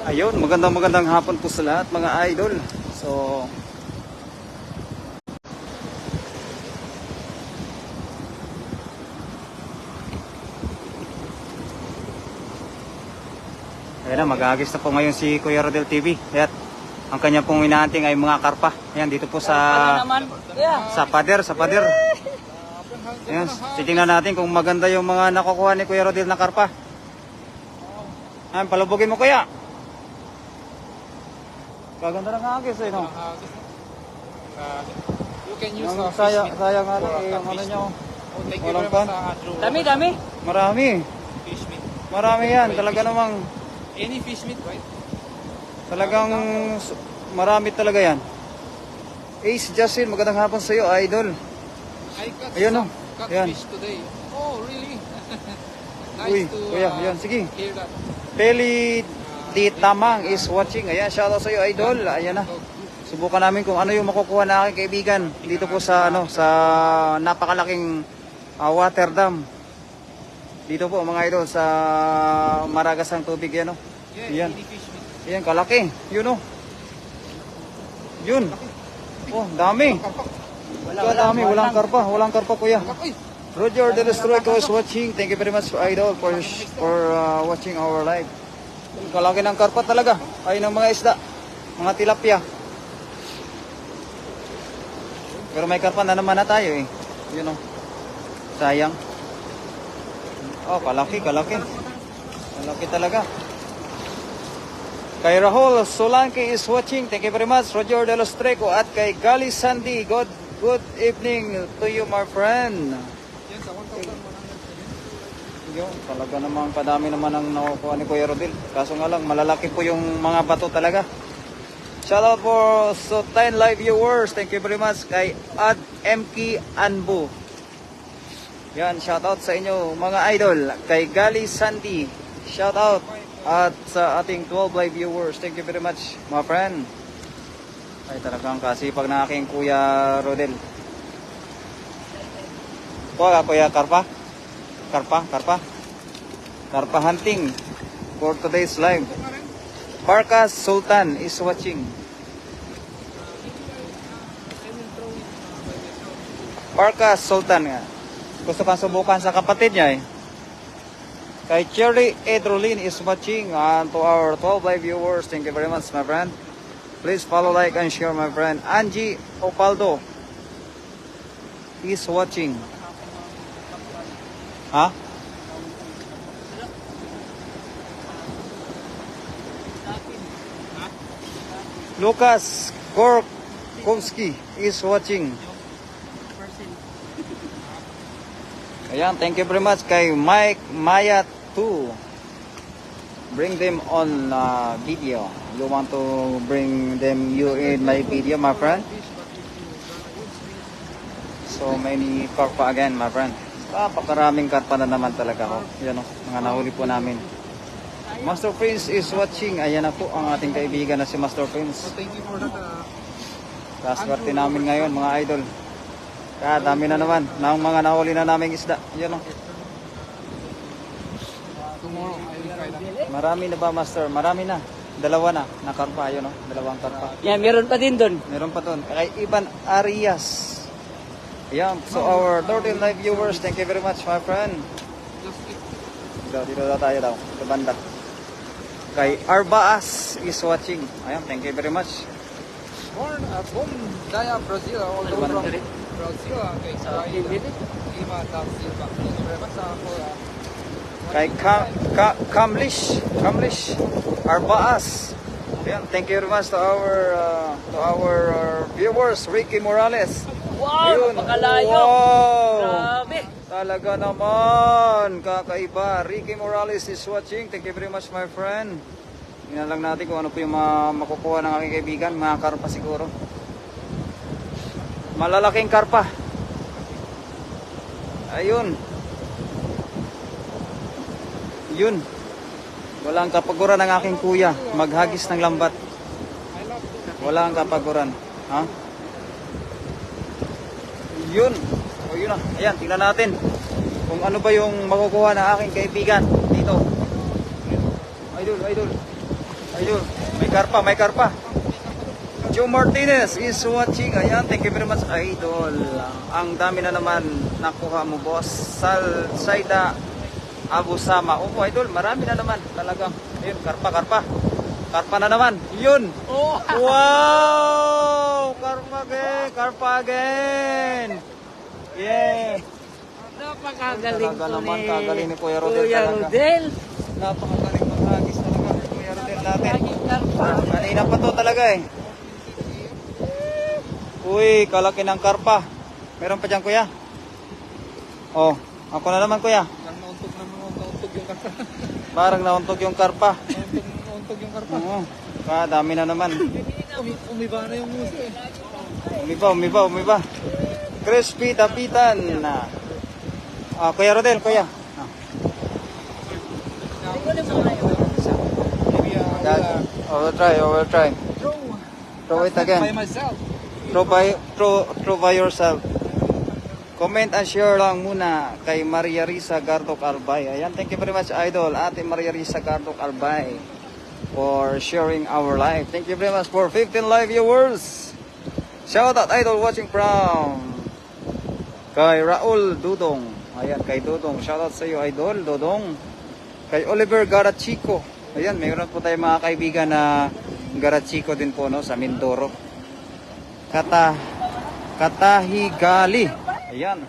Ayun, magandang hapon po sa lahat mga idol. So, ayan na, mag-aagis na po ngayon si Kuya Rodel TV. At ang kanya pong inaanting ay mga karpa. Ayan, dito po sa pader. Ayan, titingnan natin kung maganda yung mga nakukuha ni Kuya Rodel na karpa. Ayan, palubugin mo kuya. Kaganda ng agis eh, no? You can use Yung sayang nga lang eh, yung ano nyo. Thank you Walang very much, Andrew. Dami. Marami. Fish meat. Marami yan. Talaga namang, Any fish meat, right? talagang marami talaga yan. Ace Justin, magandang hapon sa iyo, idol. I got Ayun, some oh. Ayan. catfish today. Oh, really? Nice Uy, to kuya, yan, sige. hear that. Peli Di Tamang is watching. Ayan, shoutout sa iyo, idol. Ayan na. Subukan namin kung ano yung makukuha na aking kaibigan dito po sa sa napakalaking water dam. Dito po mga idol sa maragasang tubig yan, no? Yan. Any fish meat. Yan, kalaki. Yun, oh. Yun. Oh, dami. Dami. Walang karpa, kuya. Uy, Roger De Los Troico is watching. Thank you very much, idol, for watching our live. Kalaki ng karpa talaga. Ay ng mga isda. Mga tilapia. Pero may karpa na naman na tayo eh. Yun, oh. Sayang. Oh, kalaki. Kalaki talaga. Kay Rahul Solanke is watching. Thank you very much. Roger De Los Treco. At kay Gali Sandy. Good evening to you, my friend. yan sa 1,100. Yun, talaga namang padami naman ang nakukuha ni Kuya Rodel. Kaso nga lang, malalaki po yung mga bato talaga. Shoutout for so 10 live viewers. Thank you very much kay Ad MK Anbu. Yan, shoutout sa inyo mga idol. Kay Gali Sandy, shoutout. At sa ating 12 live viewers, thank you very much, my friend. Ay, talagang kasipag na aking Kuya Rodel. Kuya, karpa hunting for today's live. Parkas Sultan is watching. Parkas Sultan nga. Gusto kang subukan sa kapatid niya eh. Kay Cherry Edrolin is watching. And to our 12 live viewers, thank you very much, my friend. Please follow, like, and share, my friend. Angie Opaldo is watching. Ha? Lucas Gorkowski is watching. Ayan, thank you very much kay Mike Maya 2. Bring them on video. You want to bring them in my video, my friend? So many karpa again, my friend. Napakaraming karpa na naman talaga ho. Yan o, mga nahuli po namin. Master Prince is watching. Ayan na po ang ating kaibigan na si Master Prince. Thank you for that. Kaswerte namin ngayon mga idol. Kaya dami na naman ng mga nahuli na naming isda. Yan o. Tomorrow, I will try that. Marami na ba, Master? Marami na. Dalawa na. Nakarpa. Yun o. Dalawang karpa. Yan, meron pa din doon. Meron pa doon. Kay Ivan Arias. Ayan. So our 13 live viewers, thank you very much, my friend. Just eat. Dito tayo daw. Sa banda. Kay Arbaas is watching. Ayan. Thank you very much. Born Daya, Brazil, although from Brazil. Okay, so I Lima da Silva. Thank you very much for Kay Kamlish Arbaas. Ayan. Thank you very much to our viewers, Ricky Morales. Wow, Ayun. napakalayo. Wow. Grabe. Talaga naman. Kakaiba. Ricky Morales is watching. Thank you very much, my friend. Tingnan lang natin kung ano po yung makukuha ng aking kaibigan. Mga karpa siguro. Malalaking karpa. Ayun. Yun. Walang kapaguran ng aking kuya. Maghagis ng lambat. Walang kapaguran. Ha? Yun. O yun na. Ayan, tingnan natin kung ano ba yung makukuha ng aking kaibigan dito. Idol. Ayun, may karpa, may karpa. Joe Martinez is watching. Ayan, thank you very much, idol. Ang dami na naman nakuha mo, boss. Saida Abu Sama. Opo, idol, marami na naman. Talagang, ayun, karpa, karpa. Karpa na naman. Yun. Oh! Wow! Karpa again, karpa again. Yeah. Napakagaling Talaga ko naman, ni kagaling ni Kuya Rodel Kuya talaga. Rodel. Napakagaling mag-agis talaga. Kuya Rodel natin. Laging karpa. Kanina pa to talaga eh. Uy, kalaki ng karpa. Meron pa dyan, kuya? Oh, ako na naman, kuya. Nauntog yung karpa. Parang nauntog yung karpa. Nauntog yung karpa. Oo, dami na naman. Umiba na yung muso eh. Umiba. Crispy tapitan. Kuya Rodel, kuya. I will try. Throw it again. By myself. Throw by yourself. Comment and share lang muna kay Maria Risa Gardok Albay. Ayan, thank you very much, idol. Ate Maria Risa Gardok Albay for sharing our live. Thank you very much for 15 live viewers. Shout out, idol, watching from kay Raul Dudong. Ayan, kay Dudong. Shout out sa iyo, idol, Dudong. Kay Oliver Garachico. Ayan, mayroon po tayong mga kaibigan na Garachico din po, no, sa Mindoro. Katahigali. Ayan.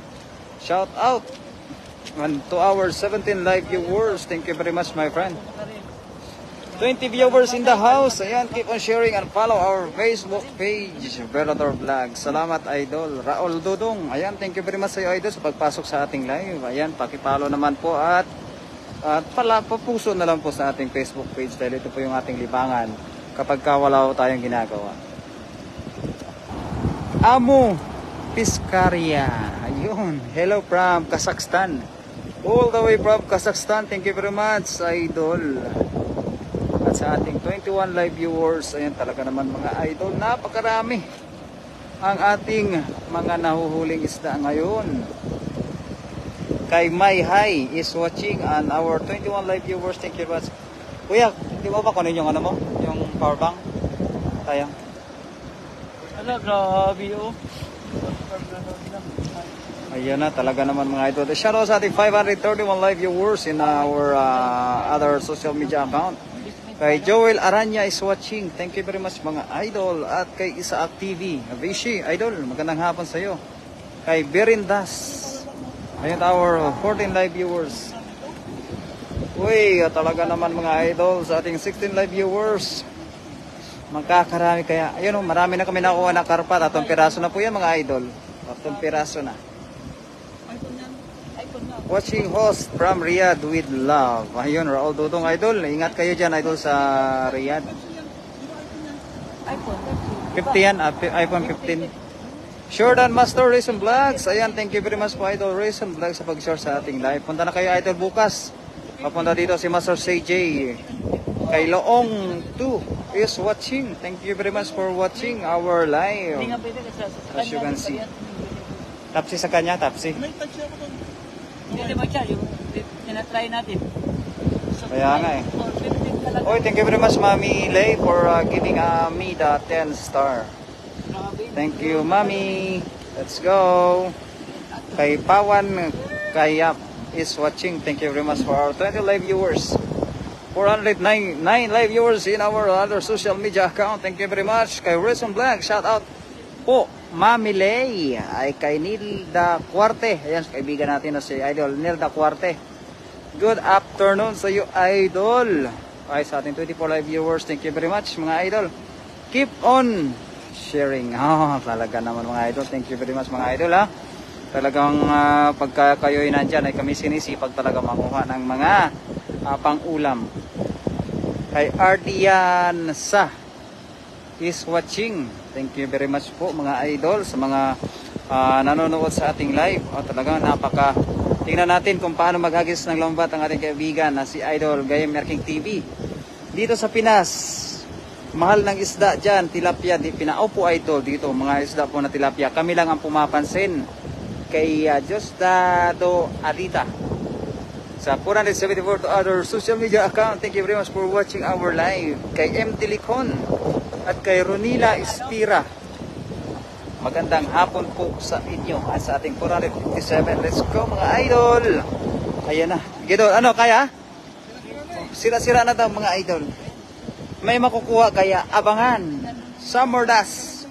Shout out. And to our 17 live viewers. Thank you very much, my friend. 20 viewers in the house. Ayan, keep on sharing and follow our Facebook page, Velador Vlog. Salamat, idol. Raul Dudong. Ayan, thank you very much sa iyo, idol, sa pagpasok sa ating live. Ayan, pakipollow naman po at papuso na lang po sa ating Facebook page dahil ito po yung ating libangan kapag wala tayong ginagawa. Amo Piscaria. Ayun. Hello from Kazakhstan. All the way from Kazakhstan. Thank you very much, idol. At sa ating 21 live viewers, ayan talaga naman mga idol. Napakarami ang ating mga nahuhuling isda ngayon. Kay May Hi is watching and our 21 live viewers. Thank you very much. Kuya, di mo ba kunin yung ano mo? Yung power bank? Sayang. Ano, grabe oh. Ayan na, talaga naman mga idol. Shoutout sa ating 531 live viewers in our other social media account. Kay Joel Aranya is watching. Thank you very much mga idol. At kay Isaak TV. Vishi, idol, magandang hapon sa iyo. Kay Berindas. Ayan our 14 live viewers. Uy, talaga naman mga idol sa ating 16 live viewers. Magkakarami kaya. Ayun o, marami na kami nakuha na karpa. 3 piraso na po yan mga idol. 3 piraso na. Watching host from Riyadh with love. Ayun, Raul Dudong, idol. Ingat kayo dyan, idol, sa Riyadh. 50 yan, iPhone 15. Jordan Master Racing Vlogs. Ayan, thank you very much po, idol, Racing Vlogs, sa pag-share sa ating live. Punta na kayo, idol, bukas. Papunta dito si Master CJ. Kay Loong 2 is watching. Thank you very much for watching our live. As you can see. Tapsi sa kanya, tapsi. Hindi ba siya, yung tinatry natin. Kaya nga eh. Oy, thank you very much, Mami Lay, for giving me the 10 star. Thank you, Mami. Let's go. Kay Pawan Kayap is watching. Thank you very much for our 20 live viewers. 409 live viewers in our other social media account. Thank you very much. Kay Reason Black, shout out po, Mami Lay. Ay kay Nilda Cuarte. Ayan, kaibigan natin na si Idol Nilda Cuarte. Good afternoon sa iyo, Idol. Ay, sa ating 24 live viewers, thank you very much mga Idol. Keep on sharing. Talaga naman mga Idol. Thank you very much mga Idol ha. Talagang pagka kayo'y nandyan ay kami sinisipag talaga makuha ng mga pang-ulam. Kay Ardian Sa is watching. Thank you very much po mga idol sa mga nanonood sa ating live. Talagang napaka tingnan natin kung paano maghagis ng lambat ang ating kaibigan na si Idol Gayem Merking TV. Dito sa Pinas, mahal ng isda dyan, tilapia, pinaupo idol dito, mga isda po na tilapia. Kami lang ang pumapansin kay Diosdado Adita. Sa 474 to other social media account. Thank you very much for watching our live. Kay M. Tilicon at kay Ronila Espira. Magandang hapon po sa inyo at sa ating 457. Let's go mga idol. Ayan na. Idol, ano kaya? Sira-sira na daw mga idol. May makukuha kaya abangan. Summer Dust.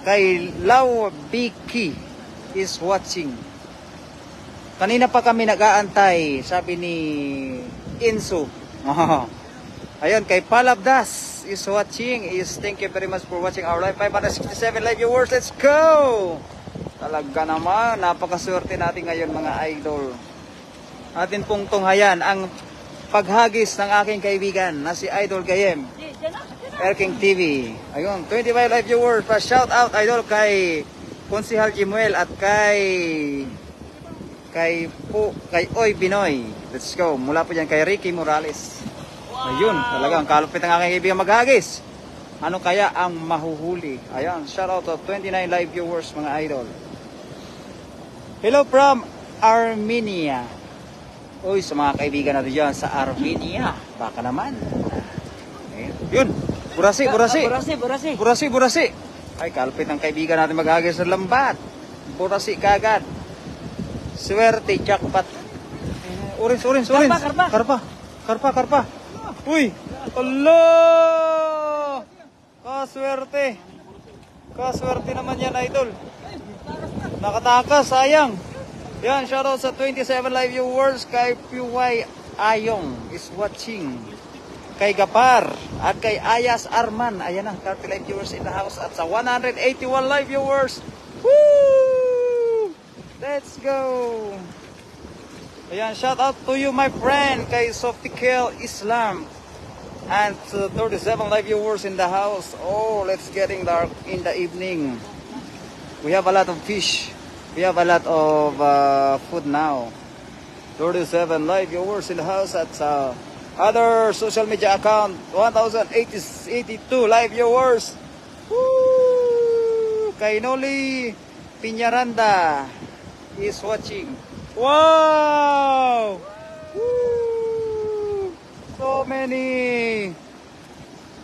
Kay Lau Biki is watching. Kanina pa kami nag-aantay, sabi ni Inso. Ayun, kay Palabdas is watching. Thank you very much for watching our live. 567 live viewers. Let's go! Talaga naman, napakaswerte natin ngayon mga idol. Atin pong tunghayan ang paghagis ng aking kaibigan na si Idol Gayem. Erking TV. Ayun, 25 live viewers. Pa-shout out idol kay Konsihal Jimuel at kay Oy Binoy. Let's go. Mula po dyan kay Ricky Morales. Ayun, talagang kalupit ang aking kaibigan maghagis. Ano kaya ang mahuhuli? Ayan, shout out to 29 live viewers mga idol. Hello from Armenia. Uy, sa mga kaibigan natin dyan sa Armenia. Baka naman. Ayun. Yun. Burasi. Ay, kalupit ang kaibigan natin maghagis ng lambat. Burasi kagad. Swerte, jackpot. Orange. Karpa. Uy! Allah! Kaswerte naman yan, idol. Nakatakas, sayang. Yan, shoutout sa 27 live viewers. Kay PY Ayong is watching. Kay Gapar at kay Ayas Arman. Ayan na, 30 live viewers in the house. At sa 181 live viewers. Woo! Let's go! Ayan, shout out to you my friend kay Softikel Islam. And to 37 live viewers in the house. Oh, let's getting dark in the evening. We have a lot of fish. We have a lot of food now. 37 live viewers in the house at other social media account. 1,082 live viewers. Woo! Kay Noli Piñaranda is watching. Wow! Woo! So many!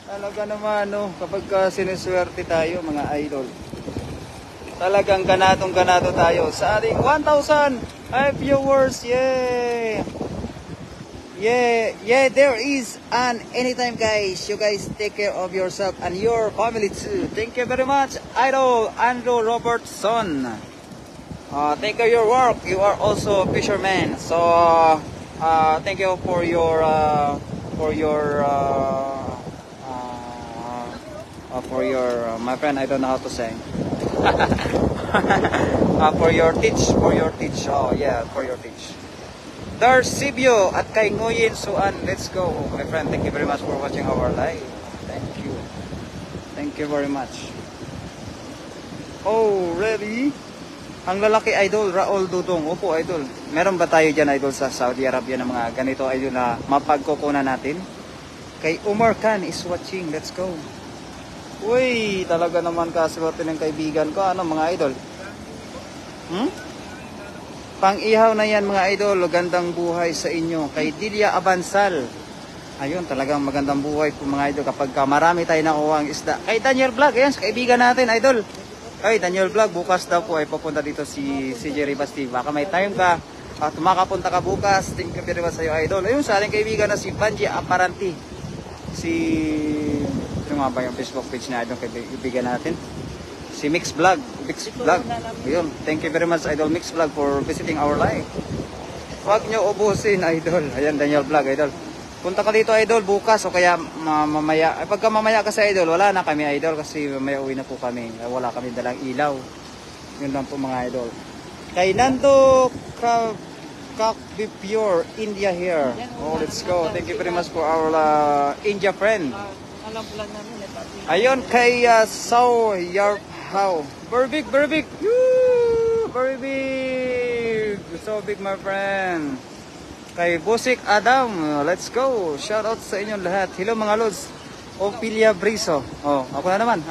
Talaga naman, no? Kapag siniswerte tayo, mga idol. Talagang ganado tayo sa ating 1,000 viewers. Yay! Yeah, there is an anytime guys. You guys take care of yourself and your family too. Thank you very much, Idol Andrew Robertson. Thank you your work. You are also a fisherman. So thank you for your my friend. I don't know how to say. For your teach. Oh yeah, for your teach. There's Sibyo at kay Nguyen Suan. Let's go, my friend. Thank you very much for watching our live. Thank you very much. Oh, ready? Ang lalaki idol, Raul Dudong. Opo, idol. Meron ba tayo dyan, idol, sa Saudi Arabia na mga ganito, idol, na mapagkukunan natin? Kay Umar Khan is watching. Let's go. Uy, talaga naman kaswerte ng kaibigan ko. Ano, mga idol? Pang-ihaw na yan, mga idol. Gandang buhay sa inyo. Kay Dilia Abansal. Ayun, talagang magandang buhay po, mga idol. Kapag marami tayo nakuha ang isda. Kay Daniel Vlog, ayan, sa kaibigan natin, idol. Ay, Daniel Vlog, bukas daw po ay papunta dito si Jerry Basti. Baka may time ka at makapunta ka bukas. Thank you very much sa iyo, idol. Ayun, sa ating kaibigan na si Banji Aparanti. Ito nga ba yung Facebook page na idol kaibigan natin? Si Mix Vlog. Ayun, thank you very much, idol Mix Vlog, for visiting our live. Huwag nyo ubusin, idol. Ayan, Daniel Vlog, idol. Punta ka dito, idol, bukas o kaya mamaya. Ay, pagka mamaya kasi, idol, wala na kami, idol, kasi mamaya uwi na po kami. Wala kami dalang ilaw. Yun lang po, mga idol. Kay Nando Kakbi Pure, India here. Oh, let's go. Thank you very much for our India friend. Ayun, kay Sao Yarpao. Very big. Woo! Very big. So big, my friend. Kay Busik Adam, let's go. Shout out sa inyong lahat. Hello mga lods. Ophelia Briso. Oh, ako na naman.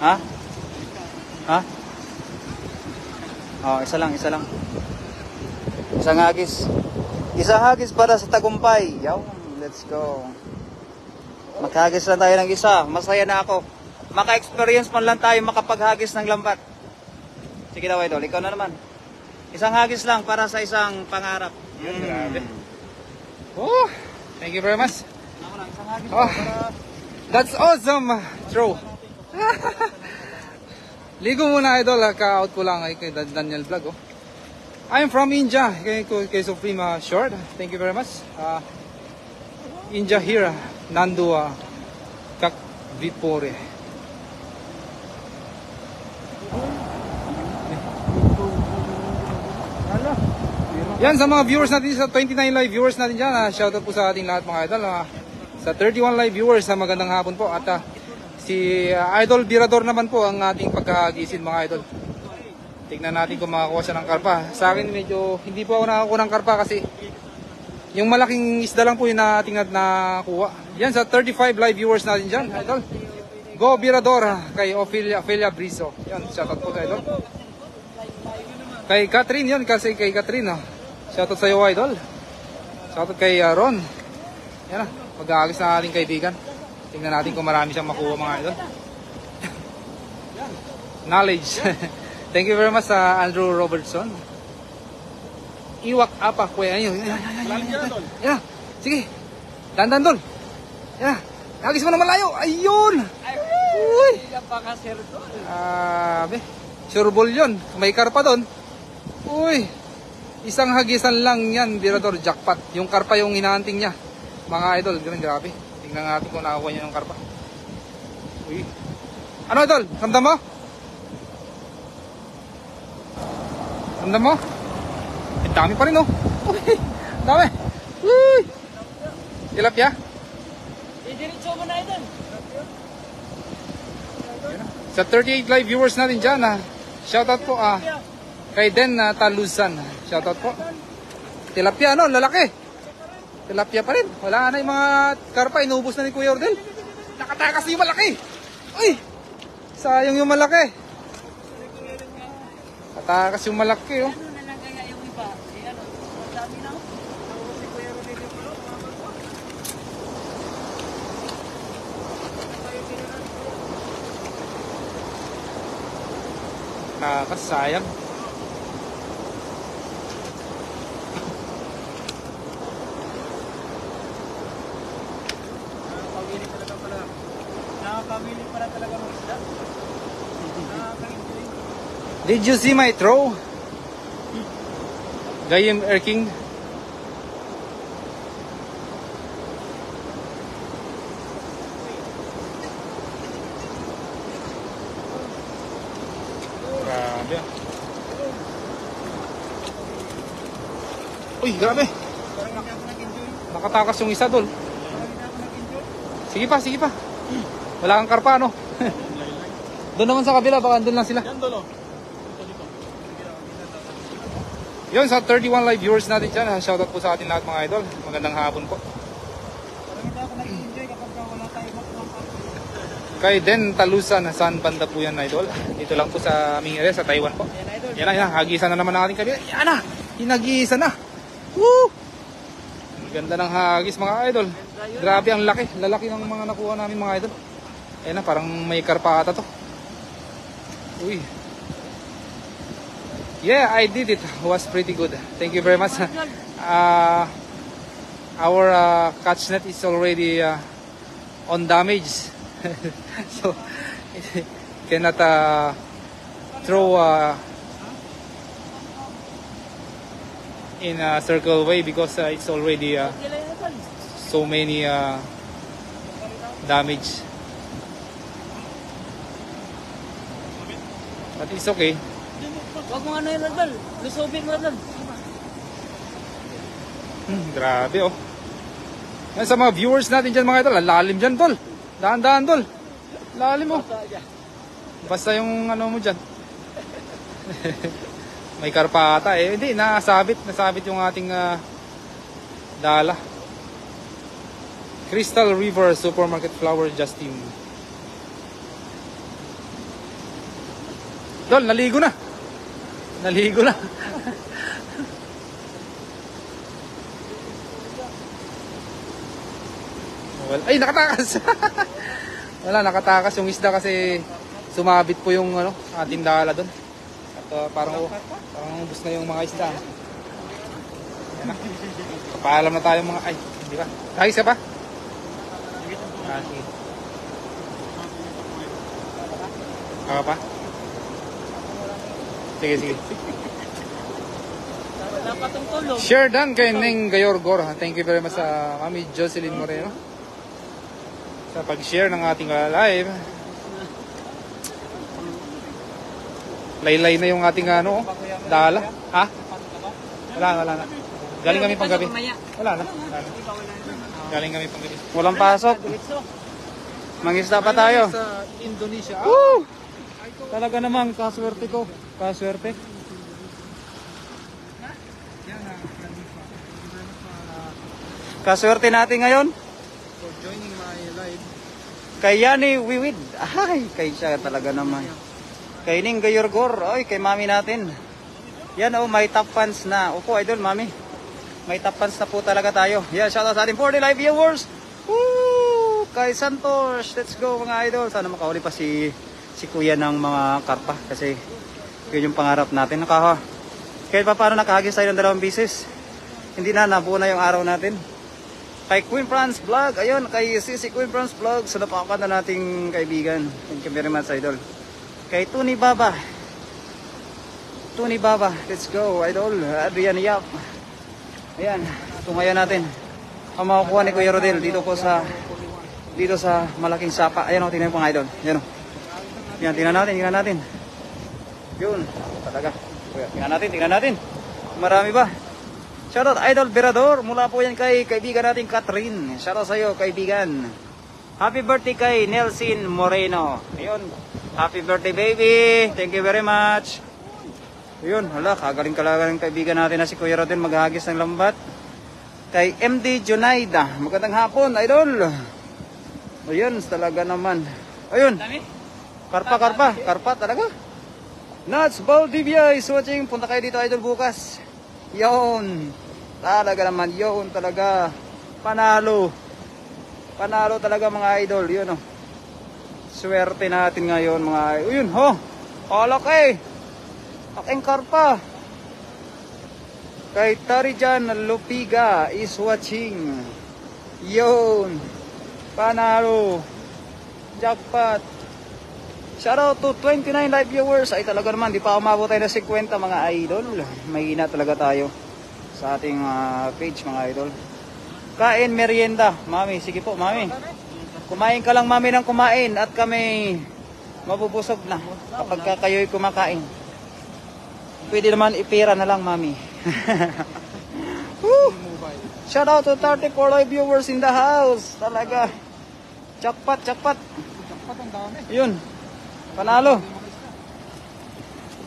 Ha? Oh, isa lang. Isang hagis. Isang hagis para sa tagumpay. Yaw, let's go. Maghagis lang tayo ng isa. Masaya na ako. Maka-experience man lang tayo makapaghagis ng lambat. Sige daw, idol. Ikaw na naman. Isang hagis lang para sa isang pangarap. Grabe. Oh, thank you very much. Ako lang, isang hagis Oh. para... That's awesome, throw. Ligo muna, idol. Ka-out ko lang kay Daniel Vlog. Oh. I'm from India. Kay Supreme Short. Thank you very much. India here. Nandu Kak Vipore. Yan sa mga viewers natin, sa 29 live viewers natin dyan. Shoutout po sa ating lahat mga idol. Sa 31 live viewers, magandang hapon po. At si Idol Birador naman po ang ating pagkagisin mga idol. Tignan natin kung makakuha siya ng karpa. Sa akin medyo hindi po ako nakakuha ng karpa kasi yung malaking isda lang po yung ating nakuha. Yan sa 35 live viewers natin dyan, idol. Go Birador kay Ophelia Briso. Yan, shoutout po sa idol. Kay Catherine yan, kasi kay Catherine. Shoutout sa iyo, idol. Shoutout kay Ron. Yan na, mag-aagis na ating kaibigan. Tingnan natin kung marami siyang makuha mga idol. Knowledge. Thank you very much sa Andrew Robertson. Iwak apa kuya niyo. Yan. Sige. Dandan dol. Yan. Agis mo na malayo. Ayun. Uy. Sureball yun. May karpa doon. Uy. Isang hagisan lang yan, Birador, jackpot. Yung karpa yung hinahanting niya. Mga idol, ganun, grabe. Tingnan natin kung nakakuha niya ng karpa. Uy. Ano idol? Ramdam mo? Ramdam mo? Eh, dami pa rin oh. Uy, dami. Uy. Tilapia? Diretso mo na idol. Sa 38 live viewers natin dyan, shoutout po kay Den Talusan. Shoutout po. Tilapia, ano? Lalaki. Tilapia pa rin. Wala na yung mga karpa. Inubos na ni Kuya Ordel. Nakatakas yung malaki. Uy! Sayang yung malaki. Nakatakas yung malaki, oh. Ano na lang kaya yung iba? Eh ano, ang dami na ako. Si Kuya Rodel yung pulo, mga bago. Nakakasayang. Nakakabili pala talaga ng isda. Did you see my throw? Gayem Erking. Grabe. Uy, grabe. Nakatakas yung isa doon. Sige pa, sige pa. Wala kang karpa, no? Doon naman sa kabila, baka doon lang sila. Yan dolo. Yun, sa 31 live viewers natin dyan, shoutout po sa atin lahat mga idol. Magandang hapon po. Parang hindi ako nag-enjoy kapag wala tayo magpapalala. Kay Den Talusan, saan banda po yan idol? Dito lang po sa aming area, sa Taiwan po. Yan na, hagisan na naman ang ating kabila. Yan na, hinagisa na. Woo! Ang ganda ng hagis mga idol. Grabe ang laki, lalaki ng mga nakuha namin mga idol. Ayan na, parang may karpa ata to. Uy. Yeah, I did it. Was pretty good. Thank you very much. Our catch net is already on damage. So, cannot throw in a circle way because it's already so many damage. But it's okay. Huwag mo ano yun idol. Lusubin mo idol. Grabe oh. Yan sa mga viewers natin dyan mga idol, lalim dyan tol. Dahan-dahan tol. Lalim oh. Basta yung ano mo dyan. May karpa ata eh. Hindi, nasabit yung ating dala. Crystal River Supermarket Flower Justin. Tol, naligo na. Naligo na. Well, ay, nakatakas! Wala, nakatakas yung isda kasi sumabit po yung ating dala doon. At parang ubos na yung mga isda. Yan na. Paalam na tayo mga... Ay, hindi ba? Ay, isa pa? Sige. Kaka pa? Sige, sige. Wala pa itong tulog. Share done kay Neng Gayorgor. Thank you very much sa Mami Jocelyn Moreno sa pag-share ng ating live. Laylay na yung ating dala. Ha? Wala na. Galing kami panggabi. Wala na. Galing kami panggabi. Walang pasok. Mangisda pa tayo. Sa Indonesia. Woo! Talaga naman, kaswerte ko. Kaswerte. Kaswerte natin ngayon. For joining my live. Kay Yani Wiwid. Ay, kay siya talaga naman. Kay Ning Gayorgor. Ay, kay mami natin. Yan may top fans na. Opo, idol, mami. May top fans na po talaga tayo. Yeah, shoutout sa ating 40 live viewers. Woo! Kay Santos. Let's go mga idol. Sana makahuli pa si kuya ng mga karpa. Kasi yun yung pangarap natin. Kahit pa paano nakahagis tayo ng 2 bisis. Hindi na, nabuo na yung araw natin. Kay Queen France Vlog, ayun, kay Sisi Queen France Vlog, sa napakan na nating kaibigan. Thank you very much, idol. Kay Tony Baba, let's go, idol. Adrian Yap. Ayan, tungayan natin. Ang makukuha ni Kuya Rodel dito sa malaking sapa. Ayan tingnan po mga idol. Ayan Yan, tingnan natin. Yun, talaga. Tingnan natin. Marami ba? Shoutout Idol Berador, mula po yan kay kaibigan natin Catherine. Shoutout sa iyo kaibigan. Happy birthday kay Nelson Moreno. Ayun, happy birthday baby. Thank you very much. Ayun, kagaling kaibigan natin na si Kuya Rodel maghahagis ng lambat. Kay MD Junaida, magandang hapon Idol. Ayun, talaga naman. Ayun, karpa talaga. Nuts Valdivia is watching. Punta kayo dito Idol bukas. Yun, talaga naman, yun talaga, panalo talaga mga idol, yun swerte natin ngayon mga idol, yun laki, aking karpa, kay Tarijan Lupiga is watching, yun, panalo, jackpot. Shoutout to 29 live viewers. Ay talaga naman, di pa umabot tayo na 50 mga idol. Mahina talaga tayo sa ating page mga idol. Kain merienda. Mami, sige po mami. Kumain ka lang mami ng kumain at kami mabubusog na kapag kayo'y kumakain. Pwede naman ipira na lang mami. Shoutout to 34 live viewers in the house. Talaga. Jackpot. Yun. Panalo.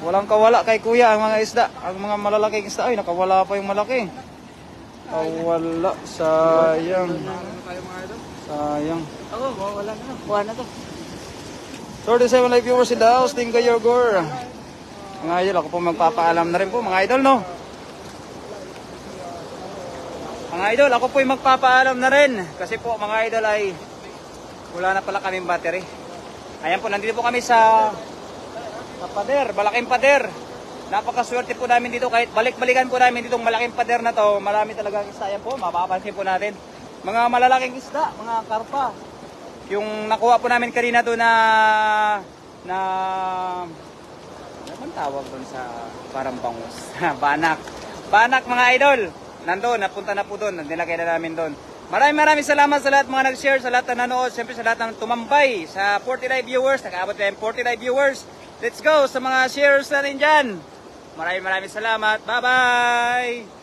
Walang kawala kay kuya ang mga isda. Ang mga malalaking isda. Ay, nakawala pa yung malaki. Kawala. Sayang. Wala na. Kuha na to. 37 live viewers in the house. Ning Gayorgor. Mga idol, ako po magpapaalam na rin po. Mga idol, no? Mga idol, ako po magpapaalam na rin. Kasi po, mga idol ay wala na pala kaming battery. Ayan po, nandito po kami sa pader, malaking pader. Napakaswerte po namin dito, kahit balik-balikan po namin ditong malaking pader na to. Marami talagang isda. Ayan po, mapapansin po natin. Mga malalaking isda, mga karpa. Yung nakuha po namin kanina doon na ano bang tawag doon sa parang bangus? Banak mga idol. Nandoon, napunta na po doon, nilagay na namin doon. Maraming salamat sa lahat mga nag-share, sa lahat na nanood, siyempre sa lahat ng tumambay, sa 40 live viewers, nakaabot na yung 40 live viewers. Let's go sa mga shares natin dyan. Maraming salamat. Bye-bye!